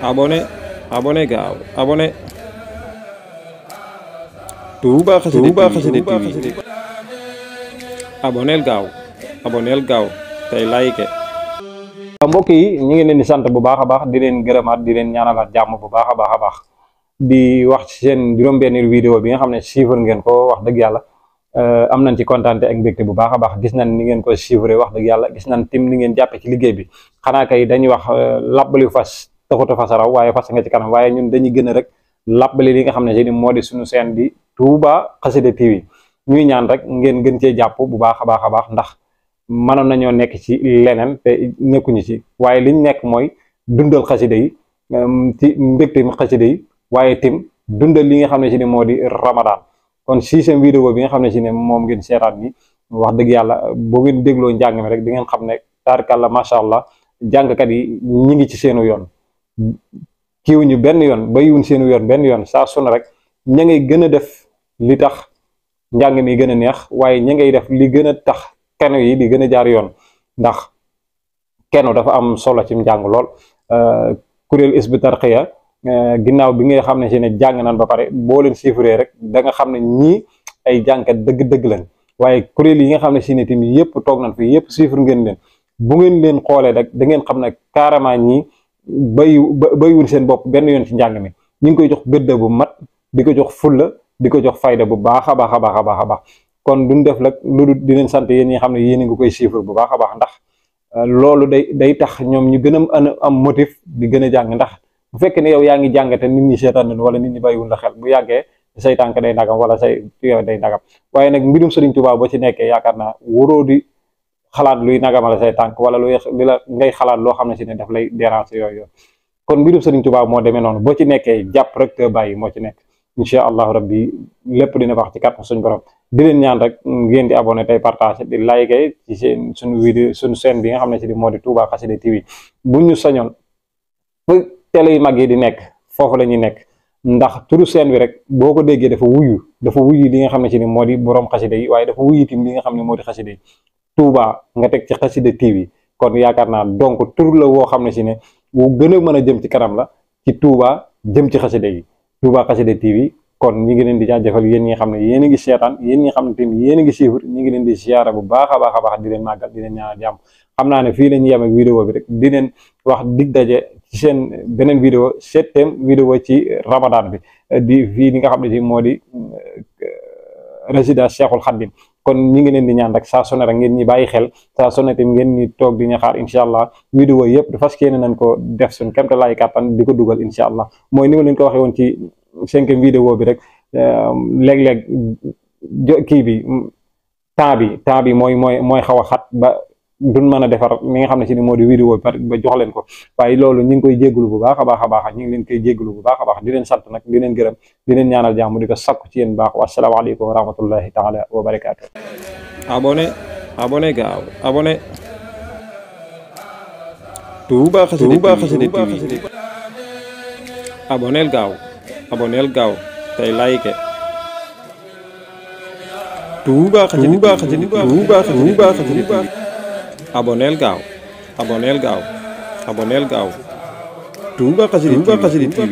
abonné abonné gaaw abonné Touba Xassida TV aboneel gaaw tey like. mbokk yi ñu ngi leen di sant bu baax a baax di leen gërëmaat di leen ñaanalaat jàmm bu baax a baax di wax ci seen juróom-benn vidéo bi nga xam ne suivre ngeen ko wax dëgg yàlla am nañ ci kontaan ak mbégte bu baax a baax gis nañ ni ngeen ko suivre wax dëgg yàlla gis nañ tim ni ngeen jàppe ci liggéey bi xanaa kay dañuy wax labbali fas taxuta fas raw waaye fas nga ci kanam waaye ñun dañuy gën a rek labbali li nga xam ne si moo di suñu chaîne bi Touba Xassida TV ñuy ñaan rek ngeen gën cee jàpp bu baax a baax ndax mënoon nañoo nekk ci leneen te nekkuñu ci waaye liñ nekk mooy dundal xasida yi ci mbégte xasida yi waaye tim dundal li nga xam ne si ne moo di Ramadan kon sixième vidéo bi nga xam ne si ne moom ngeen seetaan ni wax dëgg yàlla boo ngeen dégloo njàng mi rek di ngeen xam ne taarikàlla macha allah jàngkat yi ñi ngi ci seenu yoon kiiwuñu benn yoon bayiwuñ seenu yoon benn yoon saa su ne rek ña ngay gën a def li tax njàng mi gën a neex waaye ña ngay def li gën a tax keno yi di gën a jaar yoon ndax keno dafa am solo ci njàng lool kuréel Hizbut Tarqiyyah ginnaaw bi nga xam ne si ne jàng naan ba pare boo leen chiffré rek da nga xam ne ñii ay jàngkat dëgg-dëgg lañ waaye kuréel yi nga xam ne si ne tamit yëpp toog nañ fi yëpp chiffre ngeen leen bu ngeen leen xoolee rek da ngeen xam ne carrément ñii bayiwul seen bopp benn yoon ci njàng mi ñu ngi koy jox gëdd bu mat di ko jox fulla di ko jox fayda bu baax a baax kon duñ def rek lu dul di leen sant yéen ñi xam ne yéen a ngi koy chiffre bu baax a baax ndax loolu day tax ñoom ñu gën a am motif di gën a jàng ndax bu fekkee ne yow yaa ngi jàngate nit ñi seetaan nañu wala nit ñi bàyyiwul la xel bu yàggee say tànk day nagam wala say yow day nagam waaye nag mbirum Sëriñ Tuubaa boo ci nekkee yaakaar naa waroo di xalaat luy nagamala say tànk wala luy la ngay xalaat loo xam ne si ne daf lay déranger yooyu kon mbirum Sëriñ Tuubaa moo demee noonu boo ci nekkee jàpp rek te bàyyi moo ci nekk incha allahu rabbi lépp dina wax ci kàttan suñ borom di leen ñaan rek ngeen di abonné tey partagé di like ci seen suñu vidéo suñu chaîne bi nga xam ne si di moo di Touba Xassida TV bu ñu sañoon fu télé yu mag yi di nekk foofu la ñuy nekk ndax turu chaîne bi rek boo ko déggee dafa wuyu li nga xam ne si ni moo di borom xasida yi waaye dafa wuyu tim li nga xam ne moo di xasida yi Touba nga teg ci Xassida TV kon yaakaar naa donc tur la woo xam ne si ne wu gën a mën a jëm ci kanam la ci Touba jëm ci xasida yi Touba Xassida TV kon ñi ngi leen di jaajëfal yéen ñi nga xam ne yéen a ngi seetaan yéen ñi nga xam ne tamit yéen a ngi suivre ñi ngi leen di siyaara bu baax a baax di leen màggal di leen ñaanal jàmm xam naa ne fii la ñu yem ak vidéo bi rek di leen wax dig daje ci seen beneen vidéo septième vidéo ci Ramadan bi di fii li nga xam ne si moo di résidence Cheikhul Khadim kon ñi ngi leen di ñaan rek saa su ne rek ngeen ñi bàyyi xel saa su ne tamit ngeen ñi toog di ñu xaar incha allah vidéo yëpp du fas yéene nañ ko def suñ kémta laay kàttan di ko dugal incha allah mooy ni ma leen ko waxee woon ci cinquième vidéo bi rek léeg-léeg kii bi temps bi mooy xaw a xat ba duñ mën a defar mi nga xam ne si ni moo di vidéo bi ba jox leen ko waaye loolu ñu ngi koy jégalu bu baax a baax ñu ngi leen koy jégalu bu baax a baax di leen sant nag di leen gërëm di leen ñaanal jàmm di ko sakku ci yéen baax wasalaamaaleykum wa rahmatullahi taala wa barakaatu. abonné gaaw abonné Touba Xassida TV aboneel gaaw tey like Touba Xassida TV aboneel gaaw Touba Xassida TV